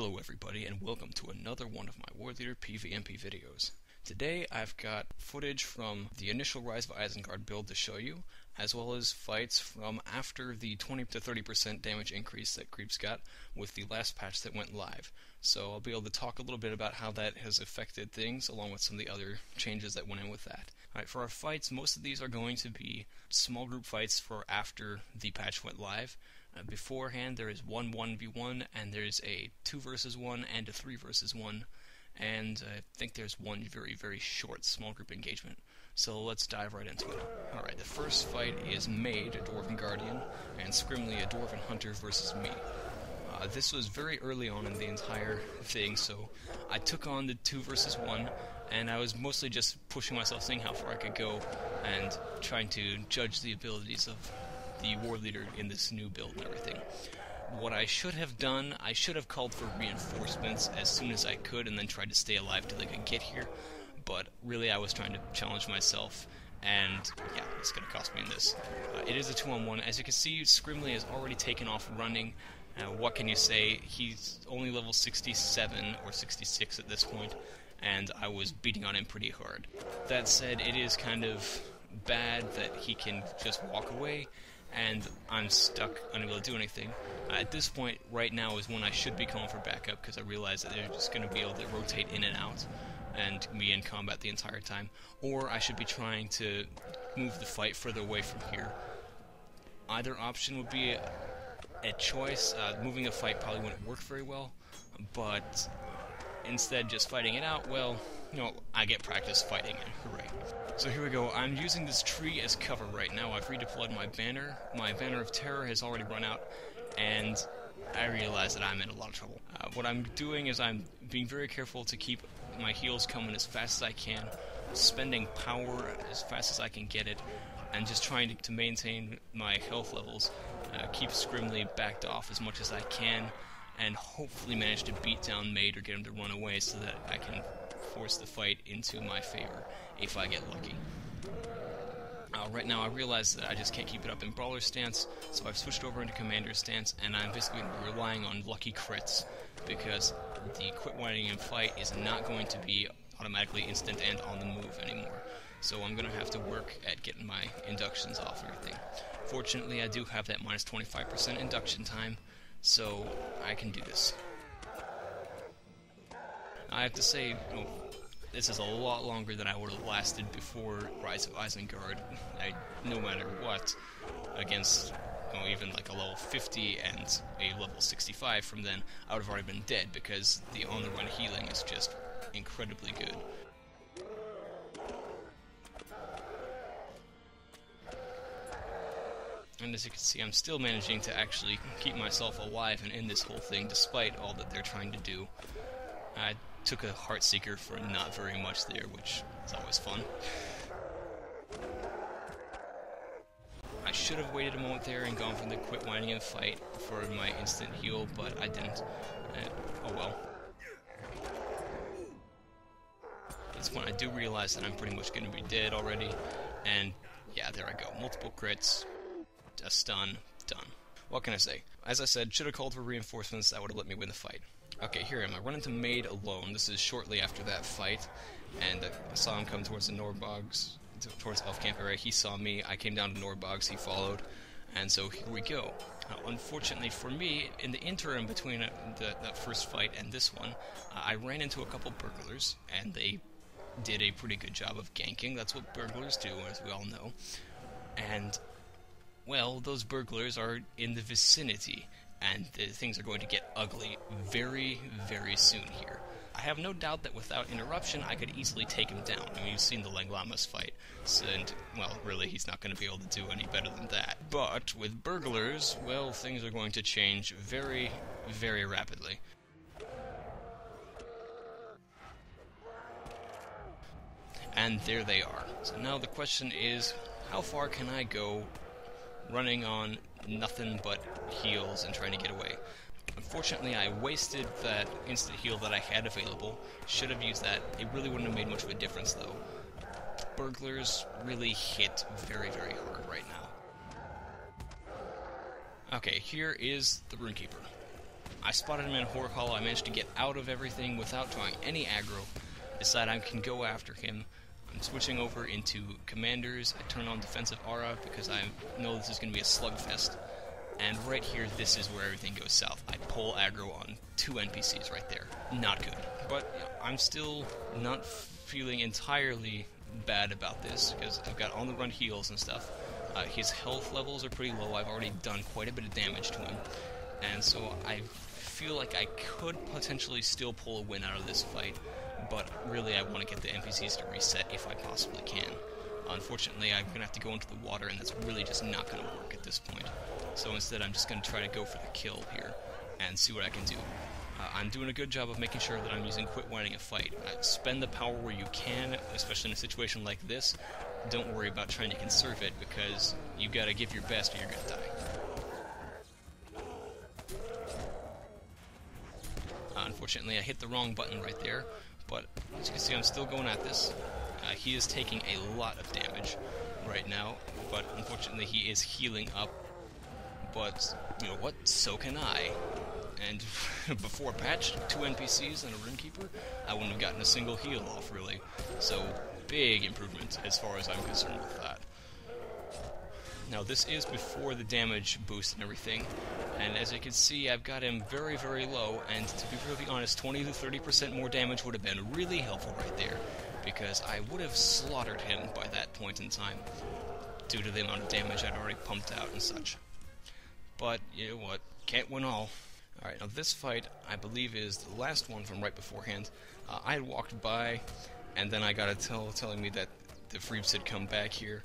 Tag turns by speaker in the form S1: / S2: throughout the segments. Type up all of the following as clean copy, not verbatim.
S1: Hello everybody, and welcome to another one of my War Leader PvMP videos. Today I've got footage from the initial Rise of Isengard build to show you, as well as fights from after the 20 to 30% damage increase that creeps got with the last patch that went live. So I'll be able to talk a little bit about how that has affected things, along with some of the other changes that went in with that. Alright, for our fights, most of these are going to be small group fights for after the patch went live. Beforehand, there is 1-1v1, and there's a 2 versus 1 and a 3 versus 1, and I think there's one very, very short small group engagement. So let's dive right into it. Alright, the first fight is Maid, a Dwarven Guardian, and Scrimly, a Dwarven Hunter, versus me. This was very early on in the entire thing, so I took on the 2 versus 1, and I was mostly just pushing myself, seeing how far I could go, and trying to judge the abilities of the war leader in this new build and everything. What I should have done, I should have called for reinforcements as soon as I could and then tried to stay alive till they could get here, but really I was trying to challenge myself, and yeah, it's going to cost me in this. It is a 2-on-1. As you can see, Scrimly has already taken off running. What can you say? He's only level 67 or 66 at this point, and I was beating on him pretty hard. That said, it is kind of bad that he can just walk away, and I'm stuck, unable to do anything. At this point, right now, is when I should be calling for backup, because I realize that they're just going to be able to rotate in and out, and be in combat the entire time. Or I should be trying to move the fight further away from here. Either option would be a choice. Moving the fight probably wouldn't work very well, but instead just fighting it out, well, you know, I get practice fighting it, hooray. So here we go, I'm using this tree as cover right now. I've redeployed my banner. My banner of terror has already run out, and I realize that I'm in a lot of trouble. What I'm doing is I'm being very careful to keep my heals coming as fast as I can, spending power as fast as I can get it, and just trying to maintain my health levels, keep Scrimly backed off as much as I can, and hopefully manage to beat down Maid or get him to run away so that I can force the fight into my favor if I get lucky. Right now I realize that I just can't keep it up in Brawler stance, so I've switched over into Commander stance, and I'm basically relying on lucky crits, because the quit whining and fight is not going to be automatically instant and on the move anymore. So I'm going to have to work at getting my inductions off and everything. Fortunately, I do have that minus 25% induction time, so I can do this. I have to say, this is a lot longer than I would have lasted before Rise of Isengard. No matter what, against even like a level 50 and a level 65 from then, I would have already been dead, because the on-the-run healing is just incredibly good. And as you can see, I'm still managing to actually keep myself alive and end this whole thing, despite all that they're trying to do. I took a Heartseeker for not very much there, which is always fun. I should have waited a moment there and gone for the quit whining and fight for my instant heal, but I didn't. Oh well. At this point I do realize that I'm pretty much going to be dead already, and yeah, there I go. Multiple crits, a stun, done. What can I say? As I said, should have called for reinforcements. That would have let me win the fight. Okay, here I am. I run into Maid alone. This is shortly after that fight, and I saw him come towards the Nordbogs, towards Elf Camp area. He saw me. I came down to Nordbogs. He followed, and so here we go. Unfortunately for me, in the interim between that first fight and this one, I ran into a couple burglars, and they did a pretty good job of ganking. That's what burglars do, as we all know. And, well, those burglars are in the vicinity, and things are going to get ugly very, very soon here. I have no doubt that without interruption, I could easily take him down. I mean, you've seen the Langlamas fight, and, well, really, he's not going to be able to do any better than that. But with burglars, well, things are going to change very, very rapidly. And there they are. So now the question is, how far can I go running on nothing but heals and trying to get away? Unfortunately, I wasted that instant heal that I had available. Should have used that. It really wouldn't have made much of a difference, though. Burglars really hit very, very hard right now. Okay, here is the Runekeeper. I spotted him in a Horror Hollow. I managed to get out of everything without drawing any aggro. Decide I can go after him. I'm switching over into Commanders. I turn on Defensive Aura because I know this is going to be a slugfest. And right here, this is where everything goes south. I pull aggro on 2 NPCs right there. Not good. But I'm still not feeling entirely bad about this, because I've got on-the-run heals and stuff. His health levels are pretty low. I've already done quite a bit of damage to him. And so I feel like I could potentially still pull a win out of this fight. But really, I want to get the NPCs to reset if I possibly can. Unfortunately, I'm going to have to go into the water, and that's really just not going to work at this point. So instead, I'm just going to try to go for the kill here and see what I can do. I'm doing a good job of making sure that I'm using quit whining a fight. Spend the power where you can, especially in a situation like this. Don't worry about trying to conserve it, because you got to give your best or you're going to die. Unfortunately, I hit the wrong button right there, but as you can see, I'm still going at this. He is taking a lot of damage right now, but unfortunately he is healing up. But, you know what, so can I. And before patch, 2 NPCs and a Runekeeper, I wouldn't have gotten a single heal off, really. So, big improvement as far as I'm concerned with that. Now, this is before the damage boost and everything, and as you can see, I've got him very, very low, and to be really honest, 20 to 30% more damage would have been really helpful right there, because I would have slaughtered him by that point in time, due to the amount of damage I'd already pumped out and such. But, you know what, can't win all. Alright, now this fight, I believe, is the last one from right beforehand. I had walked by, and then I got a telling me that the Freeps had come back here.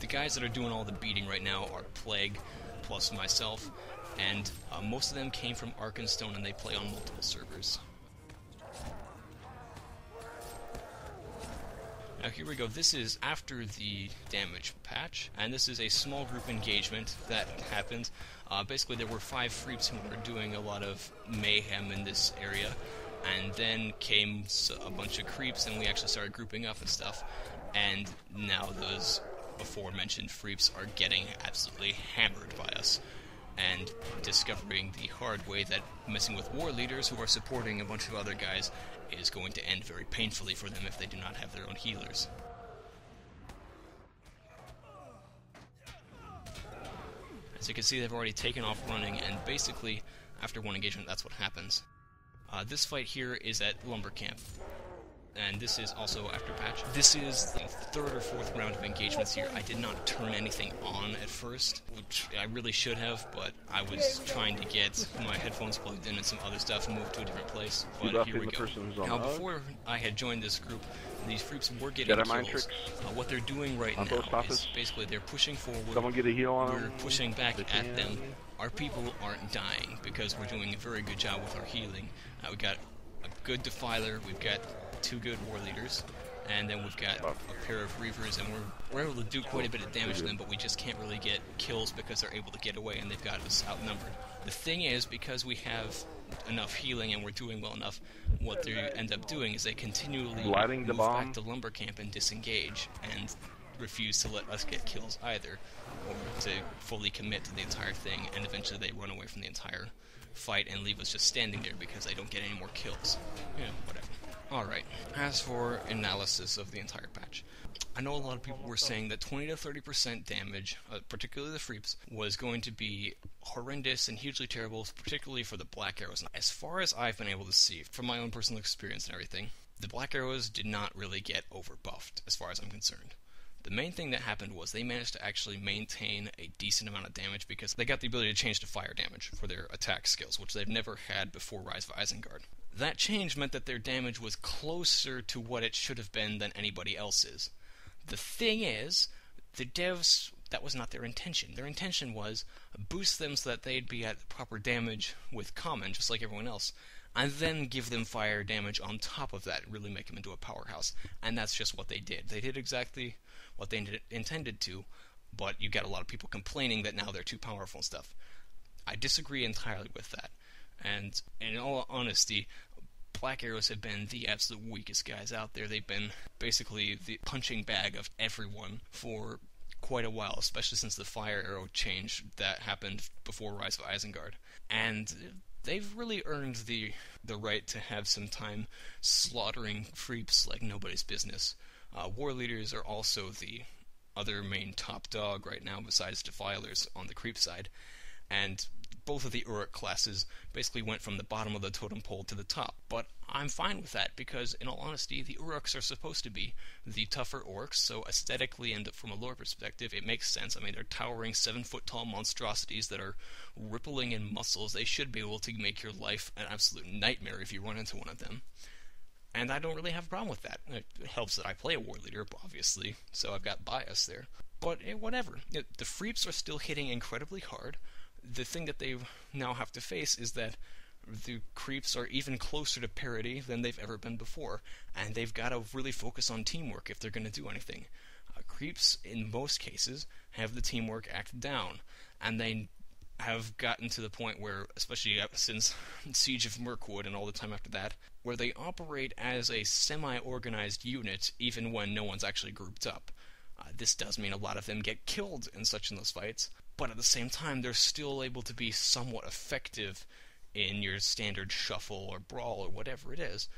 S1: The guys that are doing all the beating right now are Plague, plus myself, and most of them came from Arkenstone, and they play on multiple servers. Now here we go, this is after the damage patch, and this is a small group engagement that happened. Basically there were 5 Freeps who were doing a lot of mayhem in this area, and then came a bunch of creeps, and we actually started grouping up and stuff, and now those aforementioned Freeps are getting absolutely hammered by us, and discovering the hard way that messing with war leaders who are supporting a bunch of other guys is going to end very painfully for them if they do not have their own healers. As you can see, they've already taken off running, and basically, after one engagement, that's what happens. This fight here is at Lumber Camp, and this is also after patch. This is the 3rd or 4th round of engagements here. I did not turn anything on at first, which I really should have, but I was trying to get my headphones plugged in and some other stuff and move to a different place. But here we go. Now, before I had joined this group, these Freeps were getting kills. What they're doing right now is basically they're pushing forward.
S2: Someone get a heal on
S1: we're pushing back at them. Our people aren't dying because we're doing a very good job with our healing. We've got a good Defiler, we've got 2 good war leaders, and then we've got a pair of Reavers, and we're able to do quite a bit of damage to them, but we just can't really get kills because they're able to get away and they've got us outnumbered. The thing is, because we have enough healing and we're doing well enough, what they end up doing is they continually move back to Lumber Camp and disengage, and refuse to let us get kills either, or to fully commit to the entire thing, and eventually they run away from the entire fight and leave us just standing there because they don't get any more kills. Yeah, whatever. Alright, as for analysis of the entire patch, I know a lot of people were saying that 20 to 30% damage, particularly the Freeps, was going to be horrendous and hugely terrible, particularly for the Black Arrows. As far as I've been able to see, from my own personal experience and everything, the Black Arrows did not really get overbuffed, as far as I'm concerned. The main thing that happened was they managed to actually maintain a decent amount of damage because they got the ability to change to fire damage for their attack skills, which they've never had before Rise of Isengard. That change meant that their damage was closer to what it should have been than anybody else's. The thing is, the devs, that was not their intention. Their intention was boost them so that they'd be at proper damage with common, just like everyone else, and then give them fire damage on top of that, really make them into a powerhouse. And that's just what they did. They did exactly what they intended to, but you got a lot of people complaining that now they're too powerful and stuff. I disagree entirely with that. And in all honesty, Black Arrows have been the absolute weakest guys out there. They've been basically the punching bag of everyone for quite a while, especially since the fire arrow change that happened before Rise of Isengard. And they've really earned the right to have some time slaughtering creeps like nobody's business. War leaders are also the other main top dog right now besides defilers on the creep side, and both of the Uruk classes basically went from the bottom of the totem pole to the top. But I'm fine with that because, in all honesty, the Uruks are supposed to be the tougher orcs, so aesthetically and from a lore perspective, it makes sense. I mean, they're towering 7-foot-tall monstrosities that are rippling in muscles. They should be able to make your life an absolute nightmare if you run into one of them. And I don't really have a problem with that. It helps that I play a war leader, obviously, so I've got bias there. But whatever. The Freeps are still hitting incredibly hard. The thing that they now have to face is that the creeps are even closer to parity than they've ever been before, and they've got to really focus on teamwork if they're going to do anything. Creeps, in most cases, have the teamwork act down, and they have gotten to the point where, especially since Siege of Mirkwood and all the time after that, where they operate as a semi-organized unit even when no one's actually grouped up. This does mean a lot of them get killed in those fights, but at the same time they're still able to be somewhat effective in your standard shuffle or brawl or whatever it is,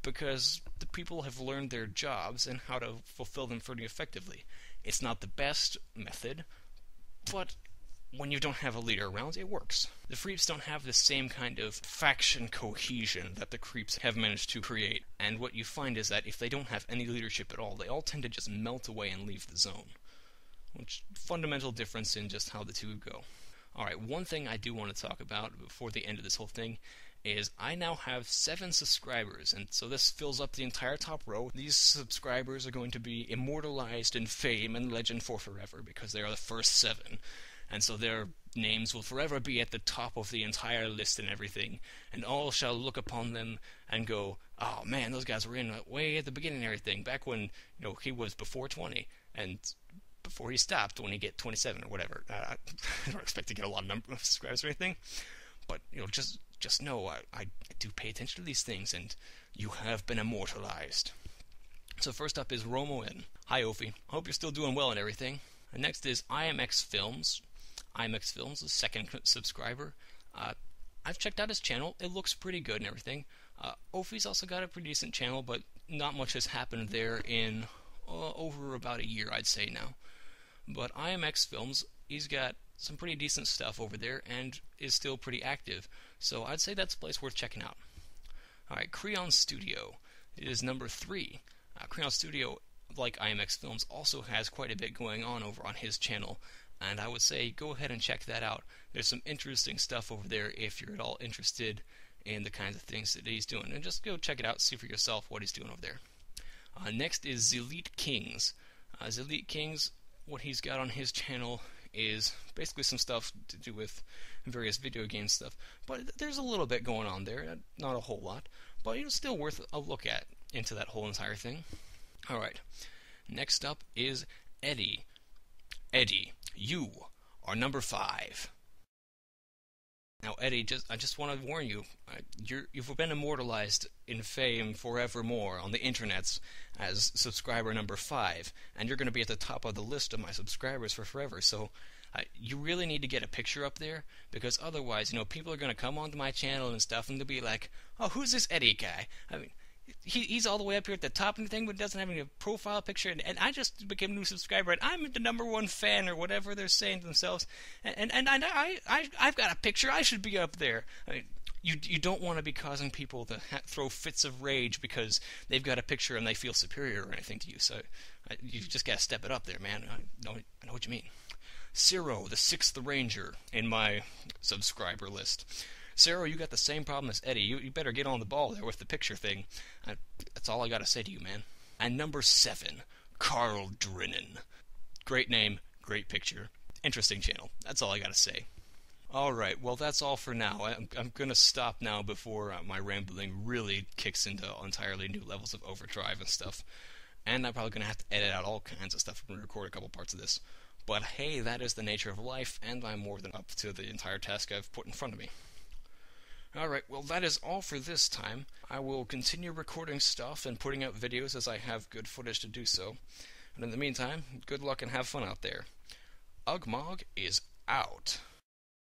S1: because the people have learned their jobs and how to fulfill them pretty effectively. It's not the best method, but when you don't have a leader around, it works. The Freeps don't have the same kind of faction cohesion that the Creeps have managed to create, and what you find is that if they don't have any leadership at all, they all tend to just melt away and leave the zone. Which, fundamental difference in just how the two go. Alright, one thing I do want to talk about before the end of this whole thing is I now have 7 subscribers, and so this fills up the entire top row. These subscribers are going to be immortalized in fame and legend for forever because they are the first 7. And so their names will forever be at the top of the entire list and everything, and all shall look upon them and go, oh man, those guys were in way at the beginning and everything, back when, he was before 20, and before he stopped when he get 27 or whatever. I don't expect to get a lot of number of subscribers or anything, but, just know I do pay attention to these things, and you have been immortalized. So first up is Romo N. Hi, Ophi. I hope you're still doing well and everything. And next is IMX Films. IMX Films, the second subscriber. I've checked out his channel. It looks pretty good and everything. Ophi's also got a pretty decent channel, but not much has happened there in over about a year, I'd say now. But IMX Films, he's got some pretty decent stuff over there and is still pretty active. So I'd say that's a place worth checking out. Alright, Creon Studio. It is number 3. Creon Studio, like IMX Films, also has quite a bit going on over on his channel, and I would say go ahead and check that out. There's some interesting stuff over there if you're at all interested in the kinds of things that he's doing, and just go check it out, see for yourself what he's doing over there. Next is Zelite Kings. Zelite Kings, what he's got on his channel is basically some stuff to do with various video game stuff, but there's a little bit going on there, not a whole lot, but it's still worth a look at into that whole entire thing. Alright, next up is Eddie. Eddie, you are number 5. Now, Eddie, I just want to warn you, you've been immortalized in fame forevermore on the internets as subscriber number 5, and you're going to be at the top of the list of my subscribers for forever, so you really need to get a picture up there, because otherwise, people are going to come onto my channel and stuff, and they'll be like, oh, who's this Eddie guy? I mean, he's all the way up here at the top and everything, but doesn't have any profile picture, and I just became a new subscriber, and I'm the number 1 fan, or whatever they're saying to themselves, and I've got a picture, I should be up there. I mean, you don't want to be causing people to throw fits of rage because they've got a picture and they feel superior or anything to you, so you just gotta step it up there, man. I know what you mean. Ciro, the 6th Ranger, in my subscriber list. Sarah, you got the same problem as Eddie. You better get on the ball there with the picture thing. That's all I gotta say to you, man. And number 7, Carl Drinnen. Great name, great picture, interesting channel. That's all I gotta say. Alright, well that's all for now. I'm gonna stop now before my rambling really kicks into entirely new levels of overdrive and stuff. And I'm probably gonna have to edit out all kinds of stuff and record a couple parts of this. But hey, that is the nature of life, and I'm more than up to the entire task I've put in front of me. Alright, well that is all for this time. I will continue recording stuff and putting out videos as I have good footage to do so. And in the meantime, good luck and have fun out there. Ugmog is out.